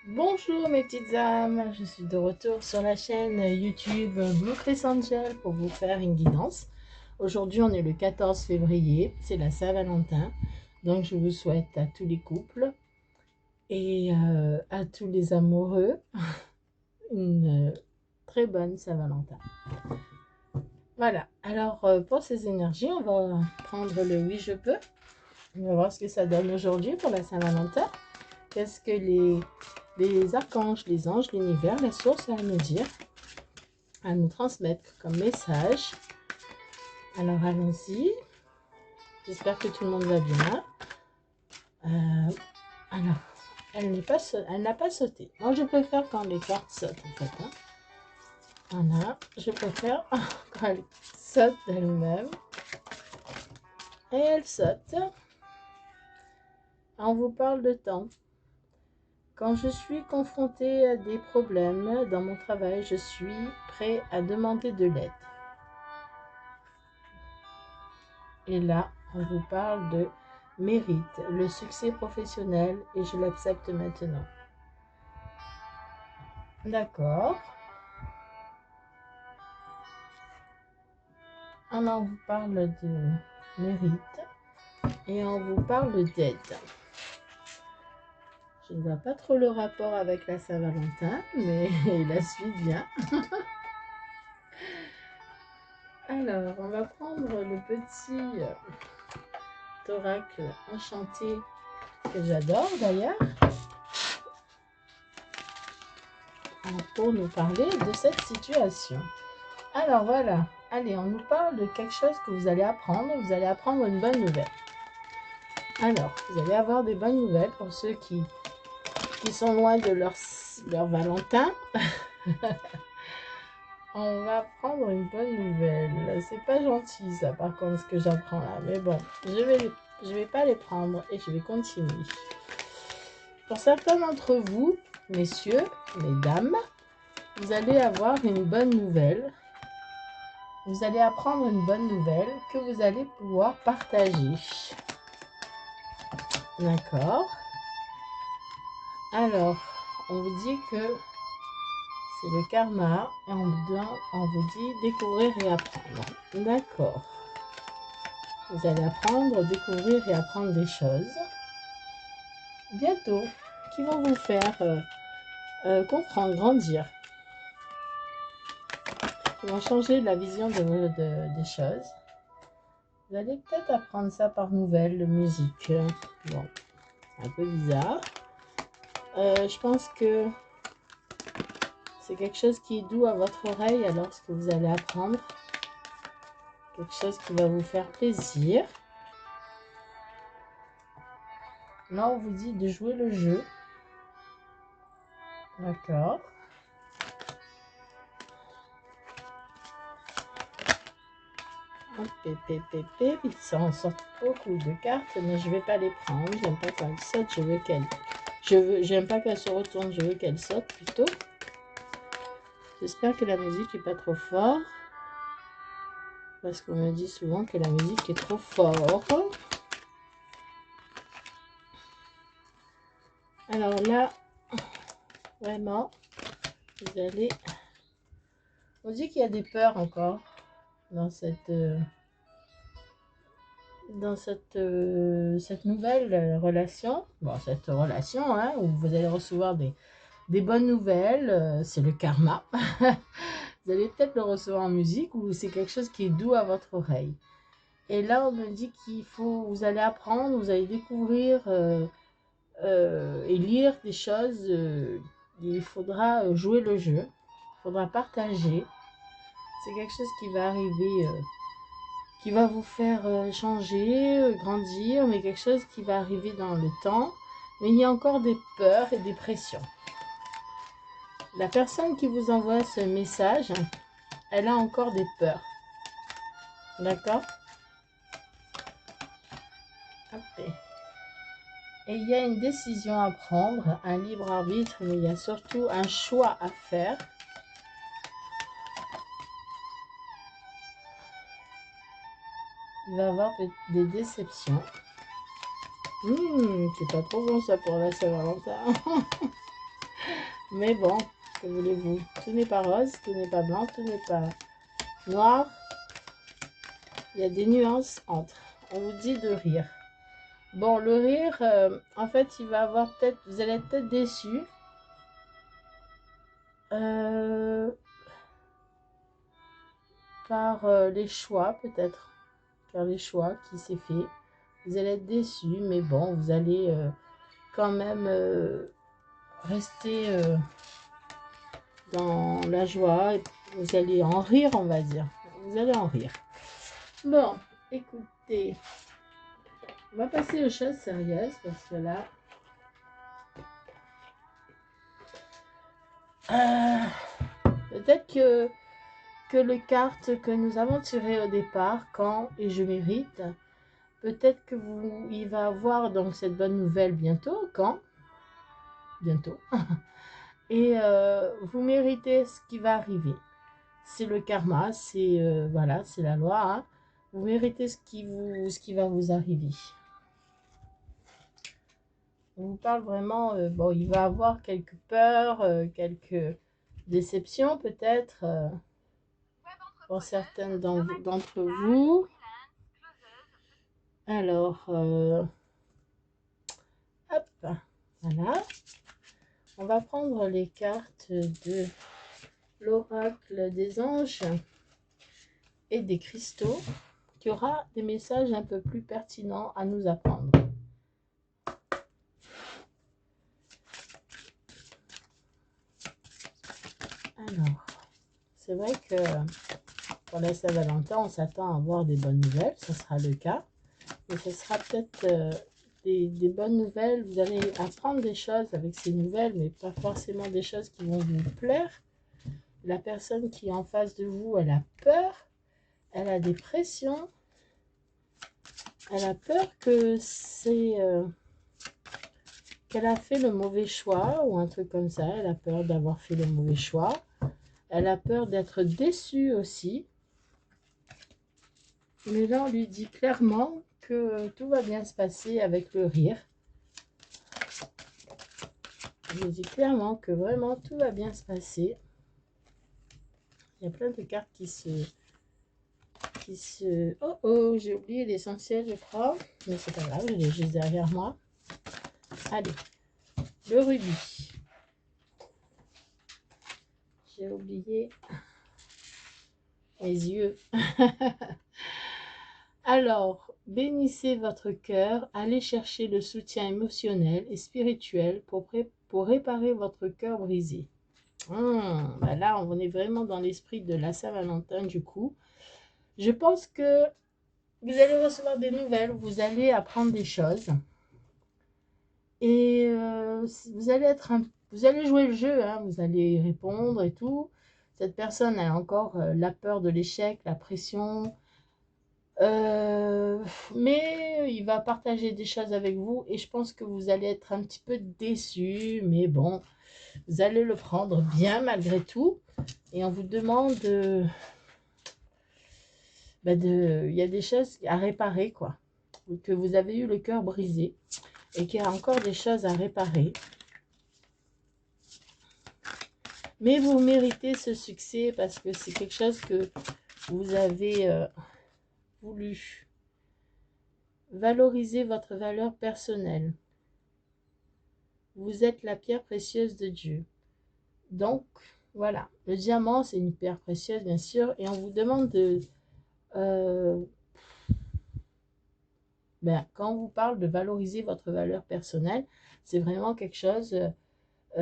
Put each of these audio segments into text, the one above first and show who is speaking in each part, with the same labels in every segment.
Speaker 1: Bonjour mes petites âmes, je suis de retour sur la chaîne YouTube Blue Chris Angel pour vous faire une guidance. Aujourd'hui on est le 14 février, c'est la Saint-Valentin, donc je vous souhaite à tous les couples et à tous les amoureux une très bonne Saint-Valentin. Voilà, alors pour ces énergies, on va prendre le oui je peux. On va voir ce que ça donne aujourd'hui pour la Saint-Valentin. Qu'est-ce que les archanges, les anges, l'univers, la source a à nous dire, à nous transmettre comme message. Alors allons-y. J'espère que tout le monde va bien. Alors, elle n'a pas sauté. Moi, je préfère quand les cartes sautent en fait. Voilà, je préfère quand elles sautent d'elles-mêmes. Et elles sautent. On vous parle de temps. Quand je suis confrontée à des problèmes dans mon travail, je suis prêt à demander de l'aide. Et là, on vous parle de mérite, le succès professionnel, et je l'accepte maintenant. D'accord. Alors, on vous parle de mérite et on vous parle d'aide. Je ne vois pas trop le rapport avec la Saint-Valentin, mais la suite vient. Alors, on va prendre le petit oracle enchanté que j'adore d'ailleurs, pour nous parler de cette situation. Alors voilà, allez, on nous parle de quelque chose que vous allez apprendre. Vous allez apprendre une bonne nouvelle. Alors, vous allez avoir des bonnes nouvelles pour ceux qui sont loin de leur Valentin. On va prendre une bonne nouvelle. C'est pas gentil ça par contre ce que j'apprends là. Mais bon, je vais pas les prendre et je vais continuer. Pour certains d'entre vous, messieurs, mesdames, vous allez avoir une bonne nouvelle. Vous allez apprendre une bonne nouvelle que vous allez pouvoir partager. D'accord. Alors, on vous dit que c'est le karma et on vous dit découvrir et apprendre. D'accord. Vous allez apprendre, découvrir et apprendre des choses bientôt qui vont vous faire comprendre, grandir, qui vont changer la vision des choses. Vous allez peut-être apprendre ça par nouvelle musique. Bon, c'est un peu bizarre. Je pense que c'est quelque chose qui est doux à votre oreille alors ce que vous allez apprendre. Quelque chose qui va vous faire plaisir. Là, on vous dit de jouer le jeu. D'accord. Il s'en sort beaucoup de cartes, mais je ne vais pas les prendre. J'aime pas quand elles sautent, j'aime pas qu'elles se retournent, je veux qu'elles sautent plutôt. J'espère que la musique n'est pas trop forte. Parce qu'on me dit souvent que la musique est trop forte. Alors là, vraiment, vous allez... On dit qu'il y a des peurs encore dans cette nouvelle relation. Bon, cette relation, hein, où vous allez recevoir des bonnes nouvelles. C'est le karma. Vous allez peut-être le recevoir en musique ou c'est quelque chose qui est doux à votre oreille. Et là, on me dit vous allez apprendre, vous allez découvrir et lire des choses. Il faudra jouer le jeu, il faudra partager. C'est quelque chose qui va arriver, qui va vous faire changer, grandir, mais quelque chose qui va arriver dans le temps. Mais il y a encore des peurs et des pressions. La personne qui vous envoie ce message, elle a encore des peurs. D'accord? Et il y a une décision à prendre, un libre arbitre, mais il y a surtout un choix à faire. Il va y avoir des déceptions. C'est pas trop bon ça pour la Saint-Valentin. Mais bon, que voulez-vous? Tout n'est pas rose, tout n'est pas blanc, tout n'est pas noir. Il y a des nuances entre. On vous dit de rire. Bon, le rire, en fait, il va avoir peut-être, vous allez être peut-être déçu. Par les choix, peut-être. Par les choix qui s'est fait. Vous allez être déçu, mais bon, vous allez quand même rester dans la joie. Et vous allez en rire, on va dire. Vous allez en rire. Bon, écoutez. On va passer aux choses sérieuses parce que là... peut-être que les cartes que nous avons tirées au départ, quand et je mérite, peut-être que il va avoir donc cette bonne nouvelle bientôt, quand bientôt. Et vous méritez ce qui va arriver. C'est le karma, c'est voilà, c'est la loi. Hein. Vous méritez ce qui va vous arriver. On vous parle vraiment, bon, il va avoir quelques peurs, quelques déceptions peut-être pour certaines d'entre vous. Alors, hop, voilà. On va prendre les cartes de l'oracle des anges et des cristaux, qui aura des messages un peu plus pertinents à nous apprendre. Alors, c'est vrai que pour la Saint-Valentin, on s'attend à avoir des bonnes nouvelles, ce sera le cas. Mais ce sera peut-être des bonnes nouvelles. Vous allez apprendre des choses avec ces nouvelles, mais pas forcément des choses qui vont vous plaire. La personne qui est en face de vous, elle a peur, elle a des pressions, elle a peur que c'est... qu'elle a fait le mauvais choix ou un truc comme ça. Elle a peur d'avoir fait le mauvais choix. Elle a peur d'être déçue aussi. Mais là, on lui dit clairement que tout va bien se passer avec le rire. On lui dit clairement que vraiment tout va bien se passer. Il y a plein de cartes qui se... Oh oh, j'ai oublié l'essentiel, je crois. Mais c'est pas grave, je l'ai juste derrière moi. Allez, le rubis. J'ai oublié mes yeux. Alors, bénissez votre cœur, allez chercher le soutien émotionnel et spirituel pour réparer votre cœur brisé. Bah là, on est vraiment dans l'esprit de la Saint-Valentin du coup. Je pense que vous allez recevoir des nouvelles, vous allez apprendre des choses. Et vous allez jouer le jeu, hein, vous allez répondre et tout. Cette personne a encore la peur de l'échec, la pression. Mais il va partager des choses avec vous et je pense que vous allez être un petit peu déçu, mais bon, vous allez le prendre bien malgré tout. Et on vous demande il y a des choses à réparer, quoi. Que vous avez eu le cœur brisé et qu'il y a encore des choses à réparer. Mais vous méritez ce succès parce que c'est quelque chose que vous avez voulu. Valorisez votre valeur personnelle. Vous êtes la pierre précieuse de Dieu. Donc, voilà. Le diamant, c'est une pierre précieuse, bien sûr. Et on vous demande de... quand on vous parle de valoriser votre valeur personnelle, c'est vraiment quelque chose...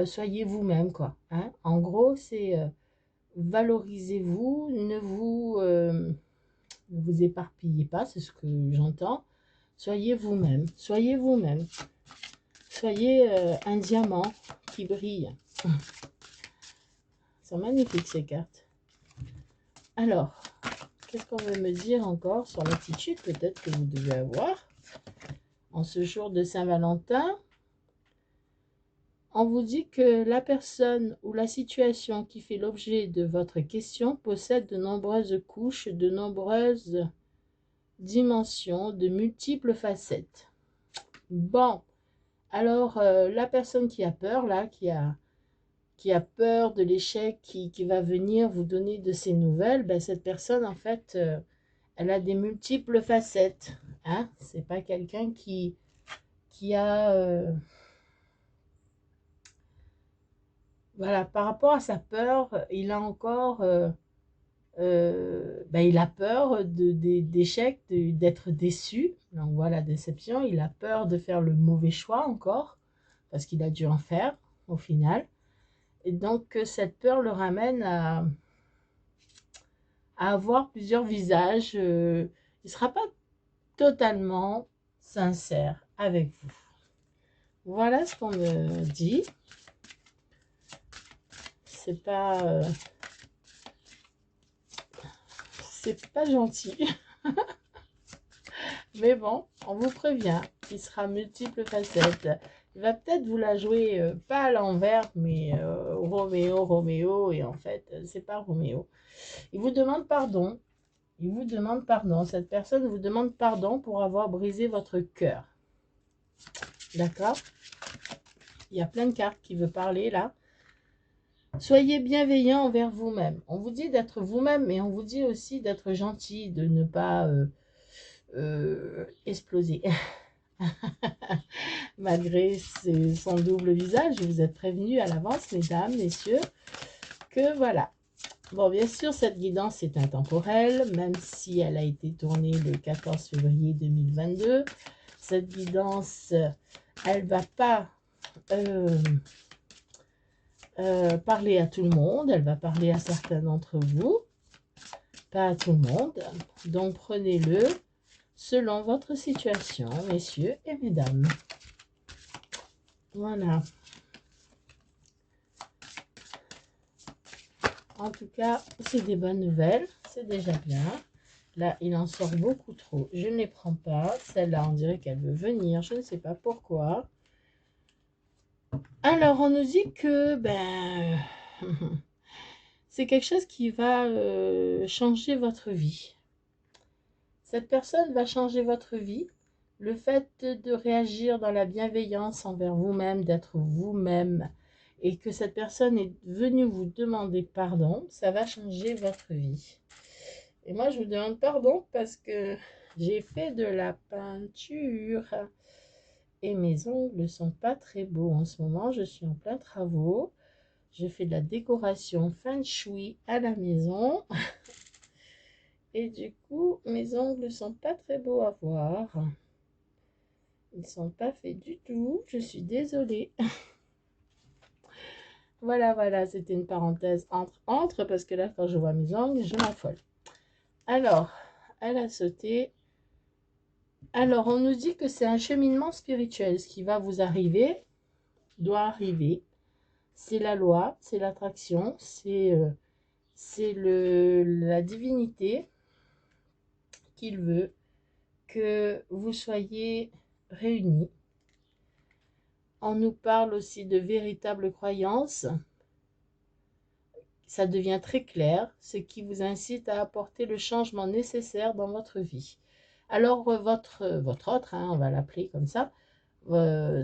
Speaker 1: soyez vous-même, quoi. Hein? En gros, c'est... valorisez-vous, ne vous éparpillez pas, c'est ce que j'entends. Soyez vous-même. Soyez vous-même. Soyez un diamant qui brille. Sont magnifiques ces cartes. Alors, qu'est-ce qu'on veut me dire encore sur l'attitude peut-être que vous devez avoir en ce jour de Saint-Valentin? On vous dit que la personne ou la situation qui fait l'objet de votre question possède de nombreuses couches, de nombreuses dimensions, de multiples facettes. Bon, alors la personne qui a peur, là, qui a qui a peur de l'échec, qui va venir vous donner de ses nouvelles, ben, cette personne, en fait, elle a des multiples facettes. Hein? C'est pas quelqu'un qui a... voilà, par rapport à sa peur, il a encore... ben, il a peur d'échec, d'être déçu. Donc voilà, la déception. Il a peur de faire le mauvais choix encore, parce qu'il a dû en faire au final. Et donc cette peur le ramène à avoir plusieurs visages. Il ne sera pas totalement sincère avec vous. Voilà ce qu'on me dit. C'est pas gentil. Mais bon, on vous prévient, il sera multiples facettes. Il va peut-être vous la jouer, pas à l'envers, mais Roméo, Roméo, et en fait, c'est pas Roméo. Il vous demande pardon. Il vous demande pardon. Cette personne vous demande pardon pour avoir brisé votre cœur. D'accord? Il y a plein de cartes qui veulent parler là. Soyez bienveillant envers vous-même. On vous dit d'être vous-même, mais on vous dit aussi d'être gentil, de ne pas exploser. Malgré son double visage, vous êtes prévenus à l'avance, mesdames, messieurs, que voilà. Bon, bien sûr, cette guidance est intemporelle, même si elle a été tournée le 14 février 2022. Cette guidance, elle ne va pas parler à tout le monde, elle va parler à certains d'entre vous, pas à tout le monde. Donc, prenez-le selon votre situation, messieurs et mesdames. Voilà. En tout cas, c'est des bonnes nouvelles. C'est déjà bien. Là, il en sort beaucoup trop. Je ne les prends pas. Celle-là, on dirait qu'elle veut venir. Je ne sais pas pourquoi. Alors, on nous dit que ben, c'est quelque chose qui va changer votre vie. Cette personne va changer votre vie. Le fait de réagir dans la bienveillance envers vous-même, d'être vous-même, et que cette personne est venue vous demander pardon, ça va changer votre vie. Et moi, je vous demande pardon parce que j'ai fait de la peinture et mes ongles ne sont pas très beaux en ce moment. Je suis en plein travaux. Je fais de la décoration feng shui à la maison. Et du coup, mes ongles ne sont pas très beaux à voir. Ils ne sont pas faits du tout. Je suis désolée. Voilà, voilà, c'était une parenthèse entre, parce que là, quand je vois mes ongles, je m'affole. Alors, elle a sauté. Alors, on nous dit que c'est un cheminement spirituel. Ce qui va vous arriver, doit arriver. C'est la loi, c'est l'attraction, c'est la divinité qu'il veut que vous soyez réunis. On nous parle aussi de véritables croyances. Ça devient très clair, ce qui vous incite à apporter le changement nécessaire dans votre vie. Alors, votre autre, hein, on va l'appeler comme ça,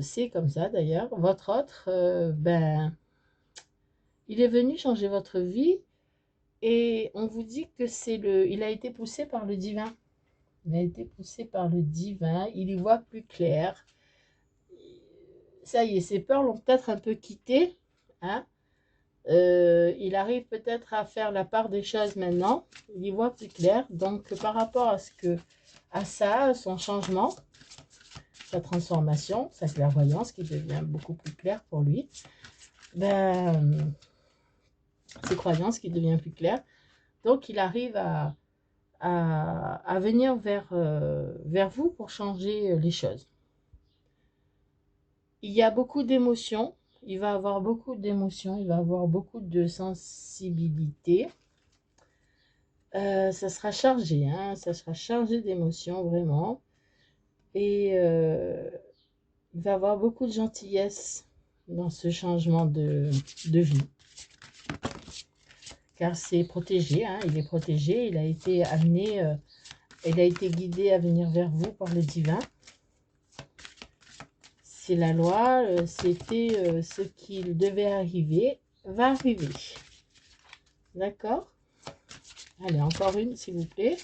Speaker 1: c'est comme ça d'ailleurs, votre autre, ben, il est venu changer votre vie et on vous dit que il a été poussé par le divin. Il a été poussé par le divin, il y voit plus clair. Ça y est, ses peurs l'ont peut-être un peu quitté, hein. Il arrive peut-être à faire la part des choses maintenant. Il y voit plus clair. Donc, par rapport à ça, son changement, sa transformation, sa clairvoyance qui devient beaucoup plus claire pour lui, ben, ses croyances qui deviennent plus claires. Donc, il arrive à venir vers vous pour changer les choses. Il y a beaucoup d'émotions. Il va avoir beaucoup d'émotions. Il va avoir beaucoup de sensibilité. Ça sera chargé, hein, ça sera chargé d'émotions, vraiment. Et il va avoir beaucoup de gentillesse dans ce changement de vie. Car c'est protégé, hein, il est protégé, il a été amené, il a été guidé à venir vers vous par le divin. C'est la loi, c'était ce qu'il devait arriver. va arriver. D'accord? Allez, encore une, s'il vous plaît.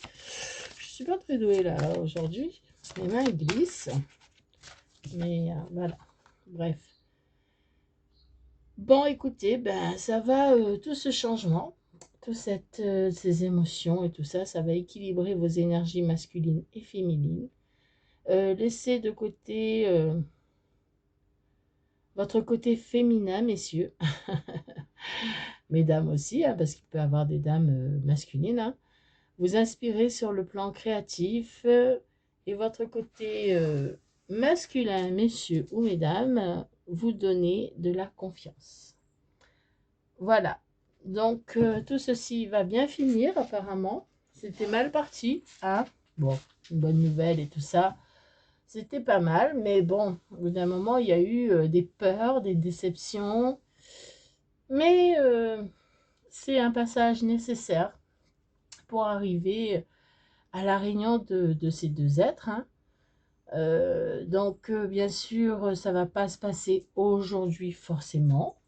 Speaker 1: Je suis pas très douée là aujourd'hui. Mes mains glissent. Mais voilà. Bref. Bon, écoutez, ben ça va, tout ce changement, ces émotions et tout ça, ça va équilibrer vos énergies masculines et féminines. Laissez de côté votre côté féminin, messieurs. Mesdames aussi, hein, parce qu'il peut y avoir des dames masculines. Hein. Vous inspirez sur le plan créatif et votre côté masculin, messieurs ou mesdames, vous donnez de la confiance. Voilà. Donc, tout ceci va bien finir, apparemment. C'était mal parti. Hein? Bon, une bonne nouvelle et tout ça. C'était pas mal, mais bon, au bout d'un moment, il y a eu des peurs, des déceptions. Mais c'est un passage nécessaire pour arriver à la réunion de ces deux êtres. Hein. Donc, bien sûr, ça ne va pas se passer aujourd'hui forcément.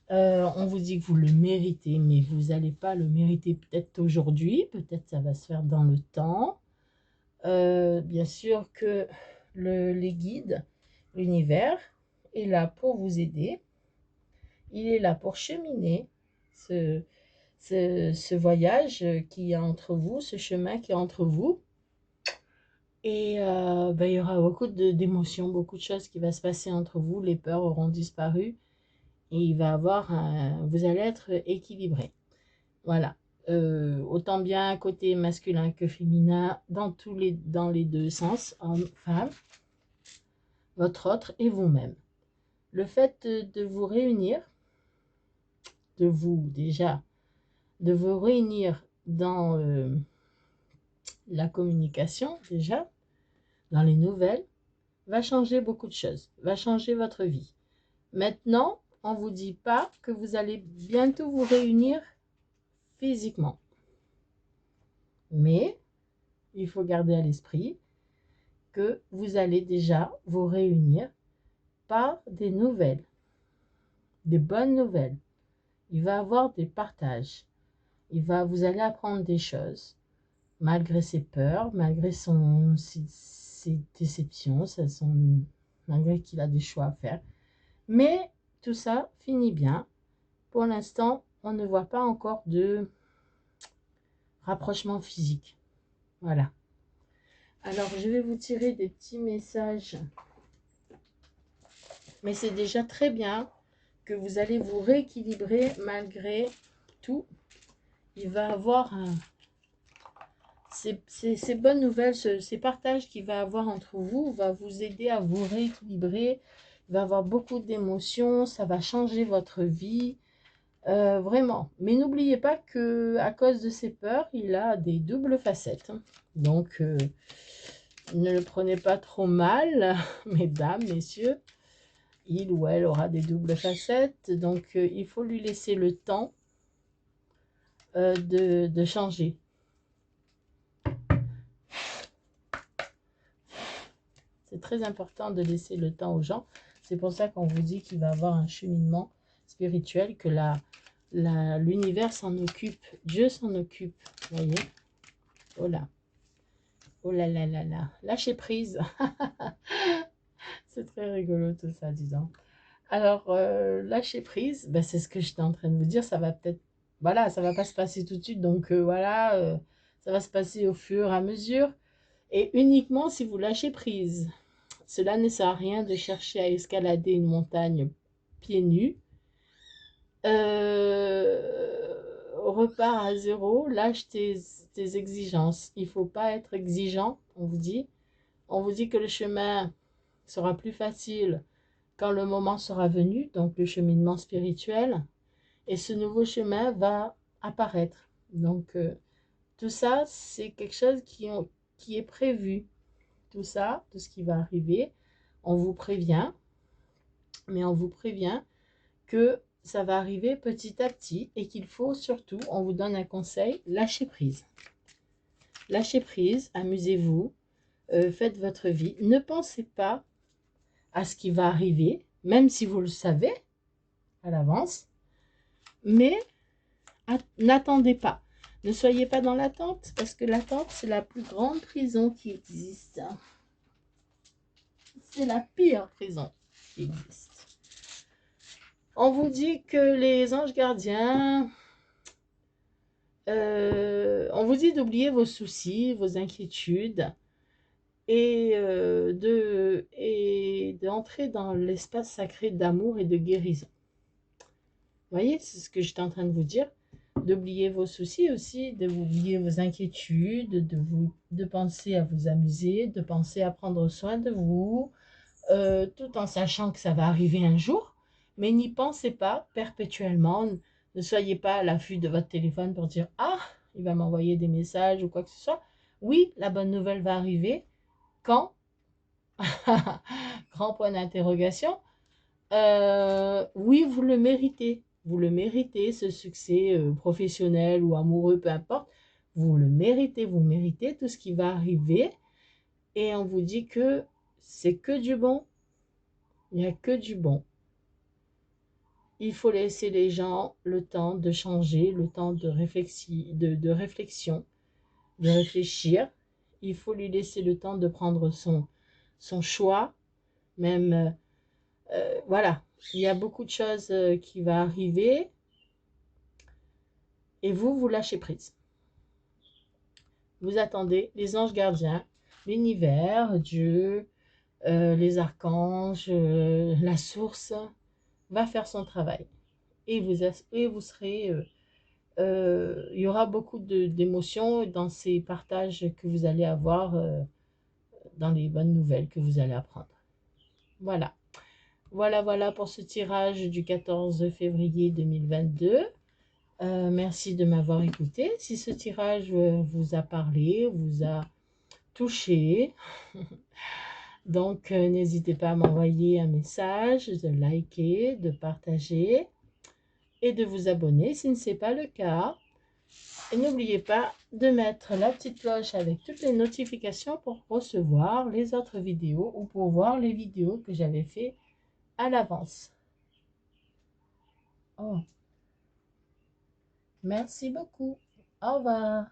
Speaker 1: On vous dit que vous le méritez, mais vous n'allez pas le mériter peut-être aujourd'hui. Peut-être ça va se faire dans le temps. Bien sûr que les guides, l'univers, est là pour vous aider. Il est là pour cheminer ce voyage qui est entre vous, ce chemin qui est entre vous. Et ben, il y aura beaucoup d'émotions, beaucoup de choses qui vont se passer entre vous. Les peurs auront disparu. Et il va avoir vous allez être équilibré. Voilà. Autant bien côté masculin que féminin, dans les deux sens, homme, femme, votre autre et vous-même. Le fait de vous réunir, de vous réunir dans la communication, déjà, dans les nouvelles, va changer beaucoup de choses, va changer votre vie. Maintenant, on ne vous dit pas que vous allez bientôt vous réunir physiquement. Mais il faut garder à l'esprit que vous allez déjà vous réunir par des nouvelles, des bonnes nouvelles. Il va y avoir des partages. Vous allez apprendre des choses, malgré ses peurs, malgré ses déceptions, malgré qu'il a des choix à faire. Mais tout ça finit bien. Pour l'instant, on ne voit pas encore de rapprochement physique. Voilà. Alors, je vais vous tirer des petits messages. Mais c'est déjà très bien que vous allez vous rééquilibrer malgré tout. Il va avoir ces bonnes nouvelles, ces partages qu'il va avoir entre vous, va vous aider à vous rééquilibrer. Il va avoir beaucoup d'émotions, ça va changer votre vie. Vraiment. Mais n'oubliez pas que à cause de ses peurs, il a des doubles facettes. Donc, ne le prenez pas trop mal, mesdames, messieurs. Il ou elle aura des doubles facettes. Donc, il faut lui laisser le temps de changer. C'est très important de laisser le temps aux gens. C'est pour ça qu'on vous dit qu'il va avoir un cheminement spirituel, que l'univers s'en occupe, Dieu s'en occupe, vous voyez. Oh là, oh là là là là, lâchez prise. C'est très rigolo tout ça, disons. Alors, lâcher prise, ben, c'est ce que j'étais en train de vous dire, ça va peut-être, voilà, ça va pas se passer tout de suite, donc voilà, ça va se passer au fur et à mesure, et uniquement si vous lâchez prise. Cela ne sert à rien de chercher à escalader une montagne pieds nus. Repars à zéro, lâche tes exigences. Il ne faut pas être exigeant, on vous dit. On vous dit que le chemin sera plus facile quand le moment sera venu, donc le cheminement spirituel. Et ce nouveau chemin va apparaître. Donc, tout ça, c'est quelque chose qui est prévu. Tout ça, tout ce qui va arriver, on vous prévient. Mais on vous prévient que ça va arriver petit à petit et qu'il faut surtout, on vous donne un conseil, lâcher prise. Lâchez prise, amusez-vous, faites votre vie. Ne pensez pas à ce qui va arriver, même si vous le savez à l'avance. Mais n'attendez pas. Ne soyez pas dans l'attente, parce que l'attente, c'est la plus grande prison qui existe. C'est la pire prison qui existe. On vous dit que les anges gardiens, on vous dit d'oublier vos soucis, vos inquiétudes, et d'entrer dans l'espace sacré d'amour et de guérison. Vous voyez, c'est ce que j'étais en train de vous dire. D'oublier vos soucis aussi, d'oublier vos inquiétudes, de penser à vous amuser, de penser à prendre soin de vous, tout en sachant que ça va arriver un jour. Mais n'y pensez pas perpétuellement. Ne soyez pas à l'affût de votre téléphone pour dire « Ah, il va m'envoyer des messages ou quoi que ce soit. » Oui, la bonne nouvelle va arriver. Quand? Grand point d'interrogation. Oui, vous le méritez. Vous le méritez, ce succès professionnel ou amoureux, peu importe. Vous le méritez, vous méritez tout ce qui va arriver. Et on vous dit que c'est que du bon. Il n'y a que du bon. Il faut laisser les gens le temps de changer, le temps de réflexion, de réfléchir. Il faut lui laisser le temps de prendre son choix. Même, voilà, il y a beaucoup de choses qui vont arriver. Et vous lâchez prise. Vous attendez les anges gardiens, l'univers, Dieu, les archanges, la source, va faire son travail. Et vous serez... il y aura beaucoup d'émotions dans ces partages que vous allez avoir dans les bonnes nouvelles que vous allez apprendre. Voilà. Voilà pour ce tirage du 14 février 2022. Merci de m'avoir écouté. Si ce tirage vous a parlé, vous a touché, donc n'hésitez pas à m'envoyer un message, de liker, de partager et de vous abonner si ce n'est pas le cas. Et n'oubliez pas de mettre la petite cloche avec toutes les notifications pour recevoir les autres vidéos ou pour voir les vidéos que j'avais fait à l'avance. Oh. Merci beaucoup. Au revoir.